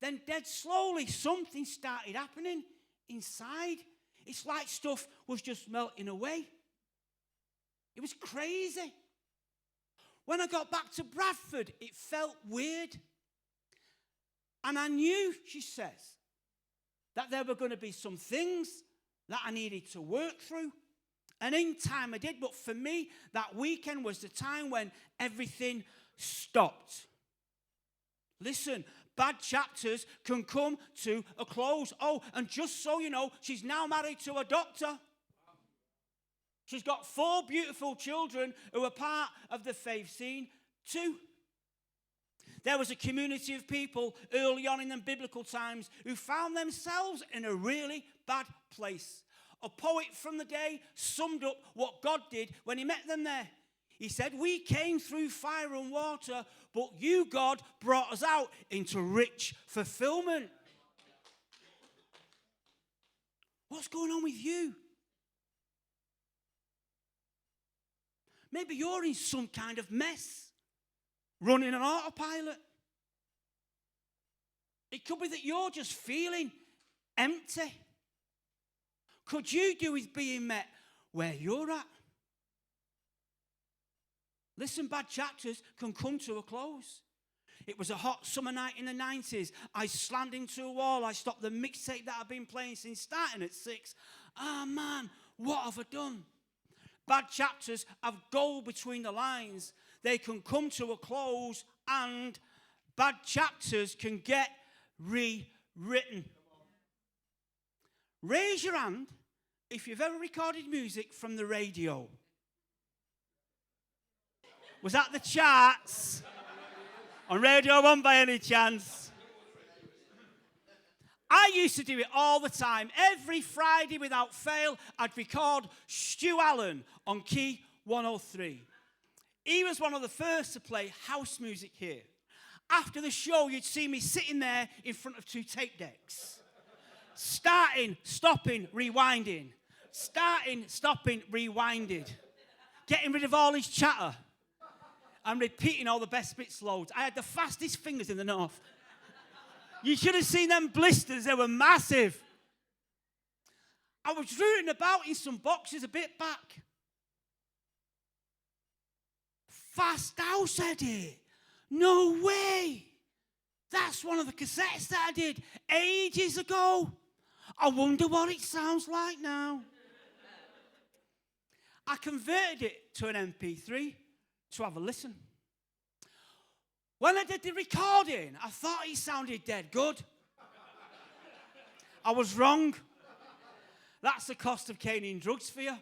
then dead slowly something started happening inside. It's like stuff was just melting away. It was crazy. When I got back to Bradford, it felt weird. And I knew, she says, that there were going to be some things that I needed to work through. And in time I did. But for me, that weekend was the time when everything stopped. Listen, bad chapters can come to a close. Oh, and just so you know, she's now married to a doctor. She's got 4 beautiful children who are part of the faith scene too. There was a community of people early on in the biblical times who found themselves in a really bad place. A poet from the day summed up what God did when he met them there. He said, we came through fire and water, but you, God, brought us out into rich fulfillment. What's going on with you? Maybe you're in some kind of mess, running on autopilot. It could be that you're just feeling empty. Could you do with being met where you're at? Listen, bad chapters can come to a close. It was a hot summer night in the 90s. I slammed into a wall. I stopped the mixtape that I've been playing since starting at 6. Ah, man, what have I done? Bad chapters have gold between the lines. They can come to a close, and bad chapters can get rewritten. Raise your hand if you've ever recorded music from the radio. Was that the charts? On Radio 1 by any chance? I used to do it all the time. Every Friday without fail, I'd record Stu Allen on key 103. He was one of the first to play house music here. After the show, you'd see me sitting there in front of 2 tape decks. Starting, stopping, rewinding. Starting, stopping, rewinded. Getting rid of all his chatter. And repeating all the best bits loads. I had the fastest fingers in the north. You should have seen them blisters. They were massive. I was rooting about in some boxes a bit back. Fast House Eddie. No way. That's one of the cassettes that I did ages ago. I wonder what it sounds like now. I converted it to an MP3 to have a listen. When I did the recording, I thought he sounded dead good. I was wrong. That's the cost of caning drugs for you.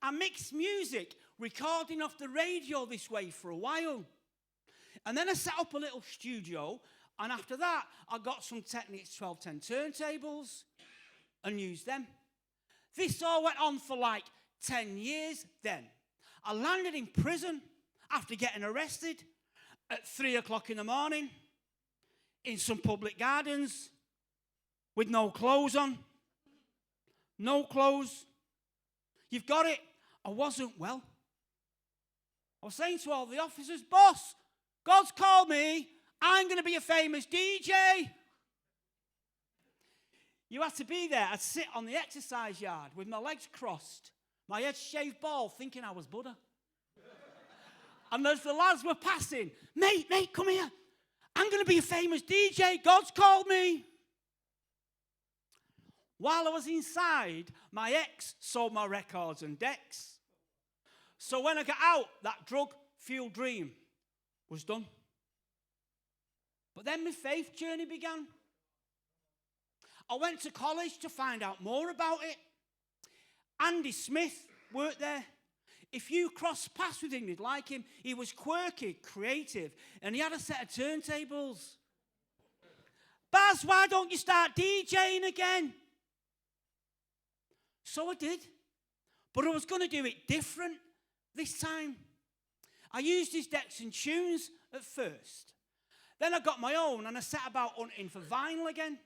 I mixed music, recording off the radio this way for a while. And then I set up a little studio, and after that, I got some Technics 1210 turntables and used them. This all went on for like 10 years then. I landed in prison after getting arrested at 3 o'clock in the morning in some public gardens with no clothes on. No clothes. You've got it. I wasn't well. I was saying to all the officers, boss, God's called me. I'm going to be a famous DJ. You had to be there. I'd sit on the exercise yard with my legs crossed, my head shaved bald, thinking I was Buddha. And as the lads were passing, mate, come here. I'm going to be a famous DJ. God's called me. While I was inside, my ex sold my records and decks. So when I got out, that drug-fueled dream was done. But then my faith journey began. I went to college to find out more about it. Andy Smith worked there. If you cross paths with him, you'd like him. He was quirky, creative, and he had a set of turntables. Baz, why don't you start DJing again? So I did. But I was going to do it different this time. I used his decks and tunes at first. Then I got my own, and I set about hunting for vinyl again.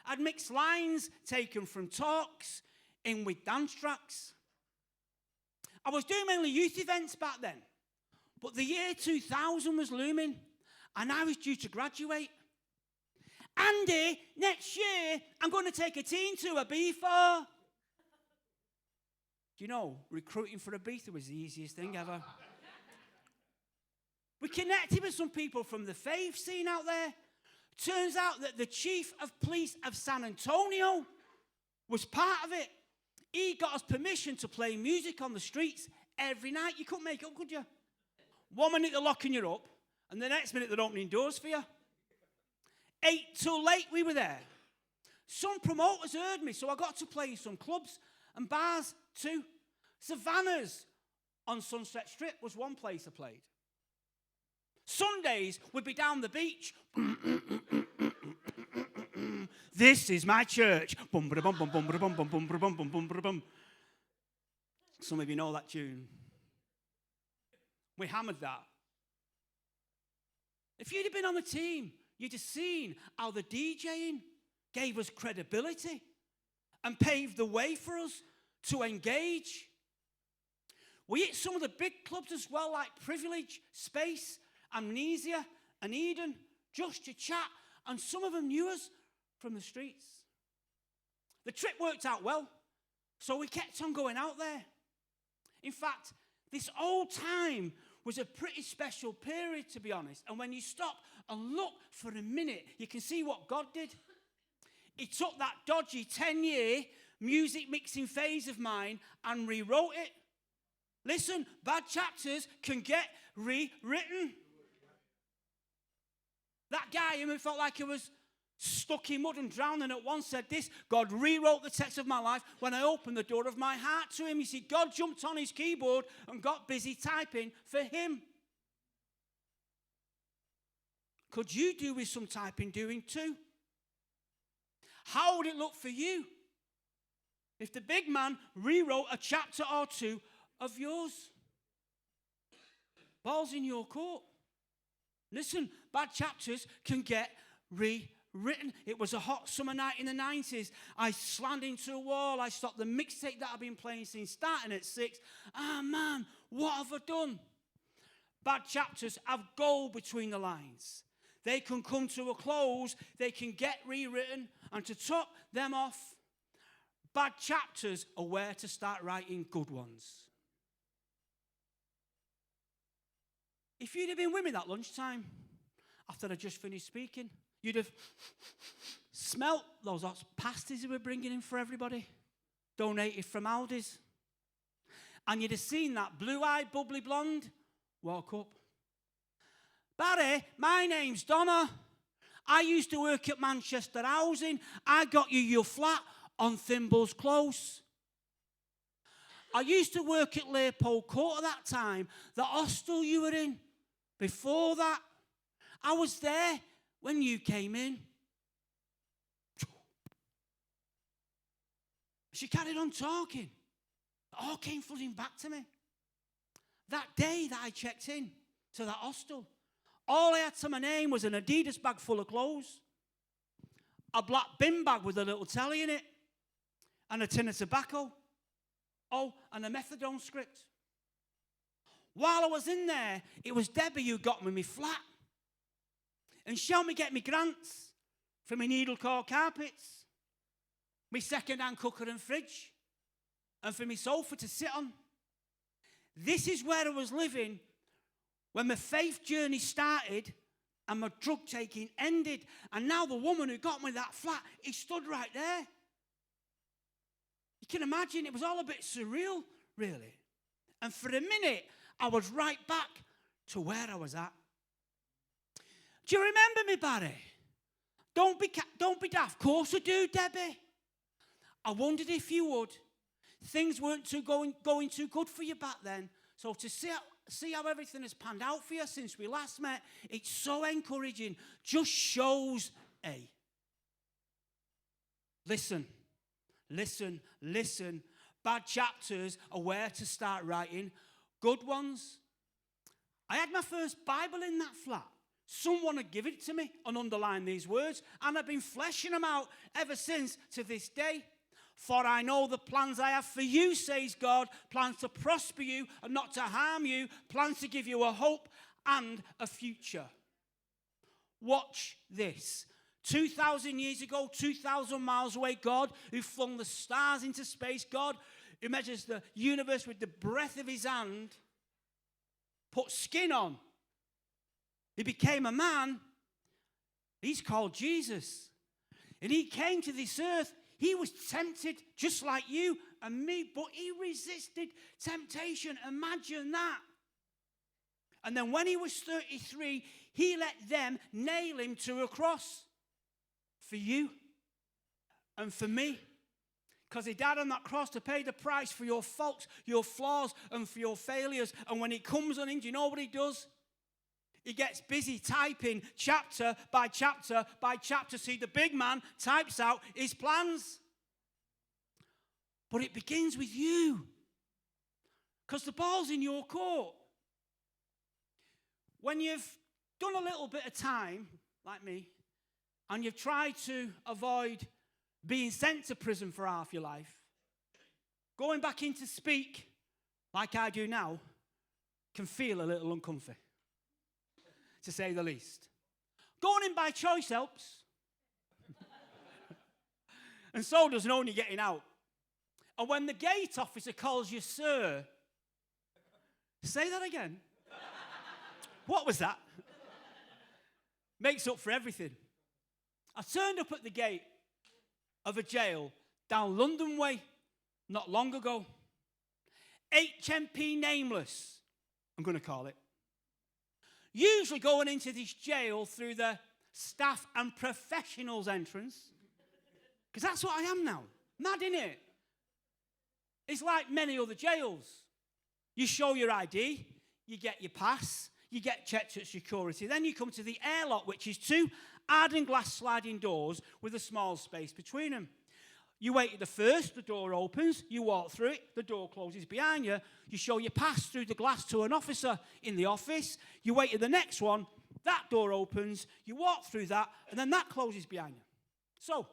I'd mixed lines taken from talks in with dance tracks. I was doing mainly youth events back then, but the year 2000 was looming, and I was due to graduate. Andy, next year, I'm going to take a team to Ibiza. Do you know, recruiting for Ibiza was the easiest thing ever. We connected with some people from the faith scene out there. Turns out that the chief of police of San Antonio was part of it. He got us permission to play music on the streets every night. You couldn't make it up, could you? 1 minute they're locking you up, and the next minute they're opening doors for you. 8 till late we were there. Some promoters heard me, so I got to play in some clubs and bars too. Savannah's on Sunset Strip was one place I played. Sundays we'd be down the beach. This is my church. Some of you know that tune. We hammered that. If you'd have been on the team, you'd have seen how the DJing gave us credibility and paved the way for us to engage. We hit some of the big clubs as well, like Privilege, Space, Amnesia, and Eden, just to chat, and some of them knew us from the streets. The trip worked out well, so we kept on going out there. In fact, this whole time was a pretty special period, to be honest. And when you stop and look for a minute, you can see what God did. He took that dodgy 10-year music mixing phase of mine and rewrote it. Listen, bad chapters can get rewritten. That guy who felt like he was stuck in mud and drowning at once said this: God rewrote the text of my life when I opened the door of my heart to him. You see, God jumped on his keyboard and got busy typing for him. Could you do with some typing doing too? How would it look for you if the big man rewrote a chapter or two of yours? Ball's in your court. Listen, bad chapters can get rewritten. It was a hot summer night in the 90s. I slammed into a wall. I stopped the mixtape that I've been playing since starting at 6. Ah, man, what have I done? Bad chapters have gold between the lines. They can come to a close. They can get rewritten. And to top them off, bad chapters are where to start writing good ones. If you'd have been with me that lunchtime, after I just finished speaking, you'd have smelt those hot pasties we were bringing in for everybody, donated from Aldi's. And you'd have seen that blue-eyed, bubbly blonde walk up. Barry, my name's Donna. I used to work at Manchester Housing. I got you your flat on Thimbles Close. I used to work at Leopold Court at that time, the hostel you were in. Before that, I was there when you came in. She carried on talking. It all came flooding back to me. That day that I checked in to that hostel, all I had to my name was an Adidas bag full of clothes, a black bin bag with a little telly in it, and a tin of tobacco. Oh, and a methadone script. While I was in there, it was Debbie who got me my flat. And she helped me get me grants for my needle core carpets, my second-hand cooker and fridge, and for my sofa to sit on. This is where I was living when my faith journey started and my drug taking ended. And now the woman who got me that flat, he stood right there. You can imagine it was all a bit surreal, really. And for a minute, I was right back to where I was at. Do you remember me, Barry? Don't be daft. Of course I do, Debbie. I wondered if you would. Things weren't going too good for you back then. So to see how everything has panned out for you since we last met, it's so encouraging. Just shows, listen. Bad chapters are where to start writing good ones. I had my first Bible in that flat. Someone had given it to me and underlined these words, and I've been fleshing them out ever since to this day. For I know the plans I have for you, says God, plans to prosper you and not to harm you, plans to give you a hope and a future. Watch this. 2,000 years ago, 2,000 miles away, God who flung the stars into space, God who measures the universe with the breath of his hand, put skin on. He became a man. He's called Jesus. And he came to this earth. He was tempted just like you and me, but he resisted temptation. Imagine that. And then when he was 33, he let them nail him to a cross for you and for me. Because he died on that cross to pay the price for your faults, your flaws, and for your failures. And when he comes on in, do you know what he does? He gets busy typing chapter by chapter by chapter. See, the big man types out his plans. But it begins with you. Because the ball's in your court. When you've done a little bit of time, like me, and you've tried to avoid being sent to prison for half your life, going back in to speak, like I do now, can feel a little uncomfy, to say the least. Going in by choice helps. And so does only getting out. And when the gate officer calls you sir, say that again. What was that? Makes up for everything. I turned up at the gate of a jail down London Way not long ago. HMP Nameless, I'm going to call it. Usually going into this jail through the staff and professionals entrance. Because that's what I am now. Mad, innit? It's like many other jails. You show your ID, you get your pass, you get checked at security. Then you come to the airlock, which is 2 hardened glass sliding doors with a small space between them. You wait at the first, the door opens, you walk through it, the door closes behind you, you show your pass through the glass to an officer in the office, you wait at the next one, that door opens, you walk through that, and then that closes behind you. So,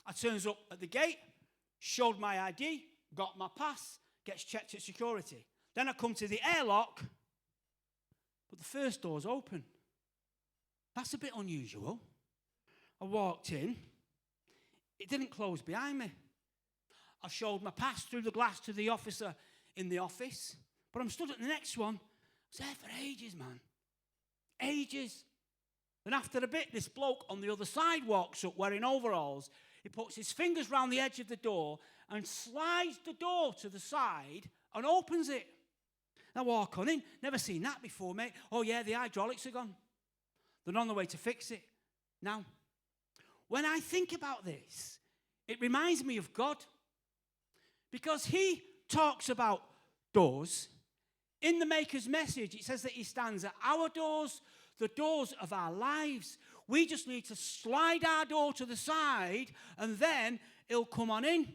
I turns up at the gate, showed my ID, got my pass, gets checked at security. Then I come to the airlock, but the first door's open. That's a bit unusual. I walked in. It didn't close behind me. I showed my pass through the glass to the officer in the office, but I'm stood at the next one. I was there for ages, man. Ages. Then after a bit, this bloke on the other side walks up wearing overalls. He puts his fingers round the edge of the door and slides the door to the side and opens it. I walk on in. Never seen that before, mate. Oh, yeah, the hydraulics are gone. They're on the way to fix it. Now, when I think about this, it reminds me of God. Because he talks about doors. In the Maker's message, it says that he stands at our doors, the doors of our lives. We just need to slide our door to the side, and then he'll come on in.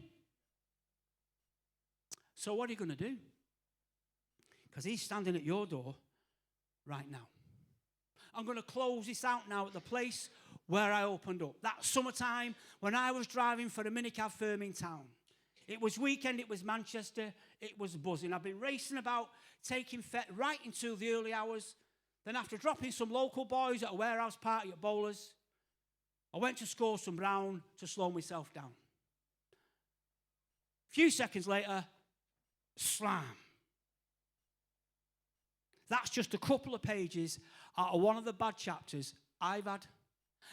So what are you going to do? Because he's standing at your door right now. I'm going to close this out now at the place where I opened up. That summertime when I was driving for a minicab firm in town. It was weekend, it was Manchester, it was buzzing. I've been racing about, taking Fet right into the early hours. Then after dropping some local boys at a warehouse party at Bowlers, I went to score some brown to slow myself down. A few seconds later, slam. That's just a couple of pages out of one of the bad chapters I've had.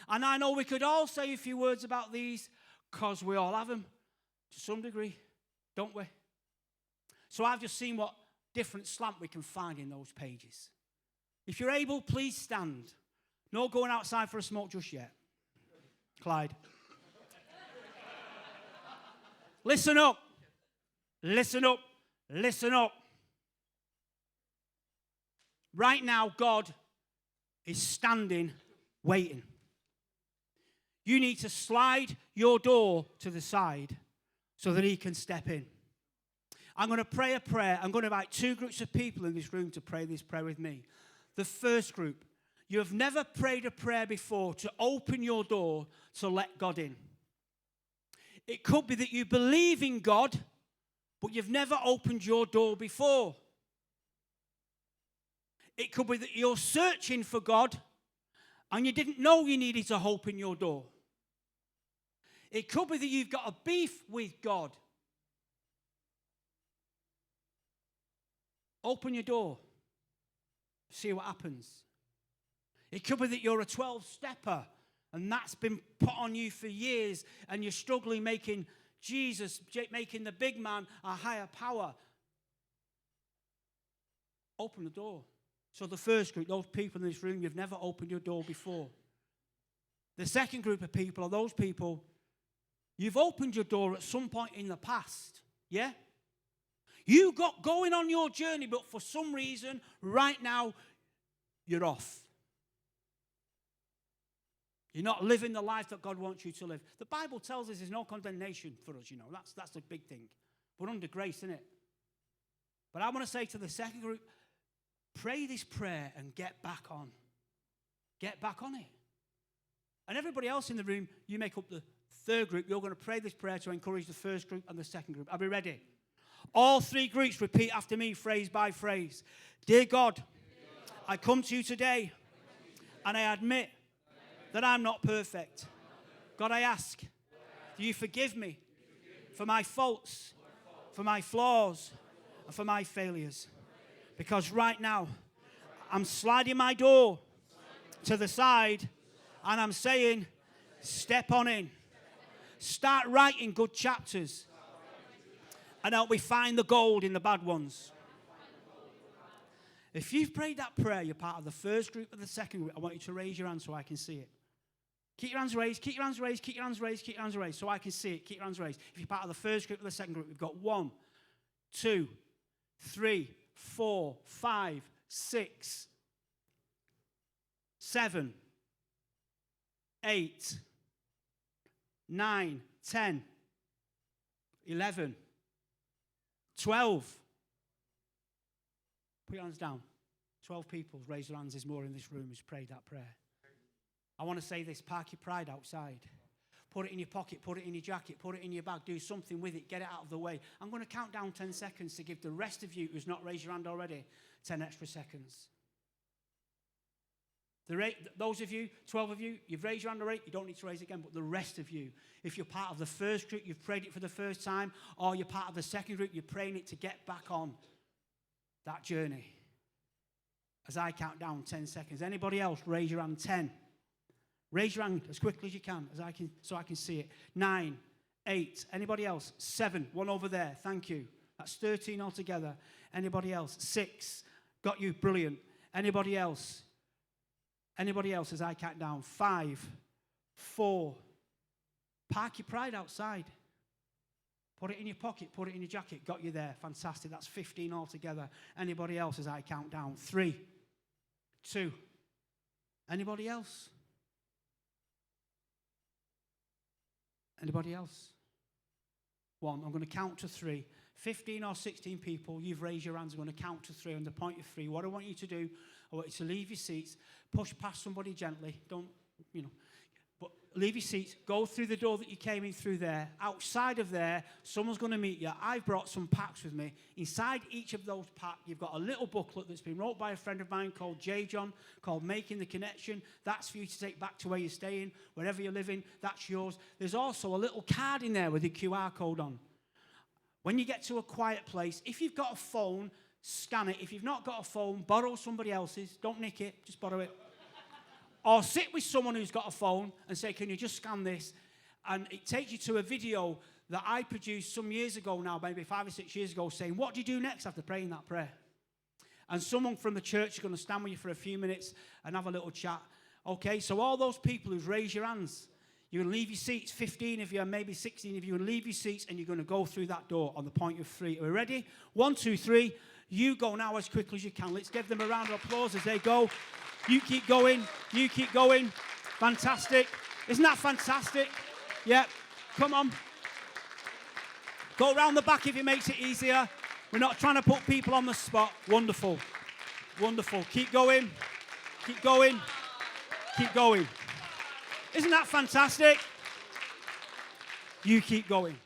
And I know we could all say a few words about these because we all have them to some degree, don't we? So I've just seen what different slant we can find in those pages. If you're able, please stand. No going outside for a smoke just yet. Clyde. Listen up. Listen up. Listen up. Right now, God is standing, waiting. You need to slide your door to the side so that he can step in. I'm going to pray a prayer. I'm going to invite 2 groups of people in this room to pray this prayer with me. The first group, you have never prayed a prayer before to open your door to let God in. It could be that you believe in God, but you've never opened your door before. It could be that you're searching for God and you didn't know you needed to open your door. It could be that you've got a beef with God. Open your door. See what happens. It could be that you're a 12-stepper and that's been put on you for years and you're struggling making Jesus, making the big man a higher power. Open the door. So the first group, those people in this room, you've never opened your door before. The second group of people are those people, you've opened your door at some point in the past. Yeah? You got going on your journey, but for some reason, right now, you're off. You're not living the life that God wants you to live. The Bible tells us there's no condemnation for us, you know. That's a big thing. We're under grace, isn't it? But I want to say to the second group, pray this prayer and get back on. Get back on it. And everybody else in the room, you make up the third group. You're going to pray this prayer to encourage the first group and the second group. Are we ready? All three groups repeat after me, phrase by phrase. Dear God, I come to you today and I admit that I'm not perfect. God, I ask, do you forgive me for my faults, for my flaws, and for my failures? Because right now, I'm sliding my door to the side and I'm saying, step on in. Start writing good chapters and help me find the gold in the bad ones. If you've prayed that prayer, you're part of the first group or the second group. I want you to raise your hand so I can see it. Keep your hands raised, keep your hands raised, keep your hands raised, keep your hands raised so I can see it. Keep your hands raised. If you're part of the first group or the second group, we've got 1, 2, 3, 4, 5, 6, 7, 8, 9, 10, 11, 12. Put your hands down. 12 people, raise your hands. There's more in this room who's prayed that prayer. I want to say this, park your pride outside. Put it in your pocket, put it in your jacket, put it in your bag, do something with it, get it out of the way. I'm going to count down 10 seconds to give the rest of you who's not raised your hand already 10 extra seconds. Those of you, 12 of you, you've raised your hand already, you don't need to raise it again, but the rest of you, if you're part of the first group, you've prayed it for the first time, or you're part of the second group, you're praying it to get back on that journey. As I count down 10 seconds. Anybody else, raise your hand. 10. Raise your hand as quickly as you can, so I can see it. 9, 8. Anybody else? 7. One over there. Thank you. That's 13 altogether. Anybody else? 6. Got you. Brilliant. Anybody else? Anybody else as I count down? 5, 4. Park your pride outside. Put it in your pocket. Put it in your jacket. Got you there. Fantastic. That's 15 altogether. Anybody else as I count down? 3, 2. Anybody else? Anybody else? 1. I'm going to count to 3. 15 or 16 people, you've raised your hands. I'm going to count to 3 on the point of 3. What I want you to do, I want you to leave your seats, push past somebody gently. Don't, but leave your seats. Go through the door that you came in through there. Outside of there, someone's going to meet you. I've brought some packs with me. Inside each of those packs, you've got a little booklet that's been wrote by a friend of mine called J. John, called Making the Connection. That's for you to take back to where you're staying, wherever you're living. That's yours. There's also a little card in there with a QR code on. When you get to a quiet place, if you've got a phone, scan it. If you've not got a phone, borrow somebody else's. Don't nick it. Just borrow it. Or sit with someone who's got a phone and say, can you just scan this? And it takes you to a video that I produced some years ago now, maybe 5 or 6 years ago, saying, what do you do next after praying that prayer? And someone from the church is going to stand with you for a few minutes and have a little chat. Okay, so all those people who've raised your hands, you're going to leave your seats, 15 of you, and maybe 16 of you, and leave your seats, and you're going to go through that door on the point of 3. Are we ready? 1, 2, 3. You go now as quickly as you can. Let's give them a round of applause as they go. You keep going. You keep going. Fantastic. Isn't that fantastic? Yeah. Come on. Go around the back if it makes it easier. We're not trying to put people on the spot. Wonderful. Wonderful. Keep going. Keep going. Keep going. Isn't that fantastic? You keep going.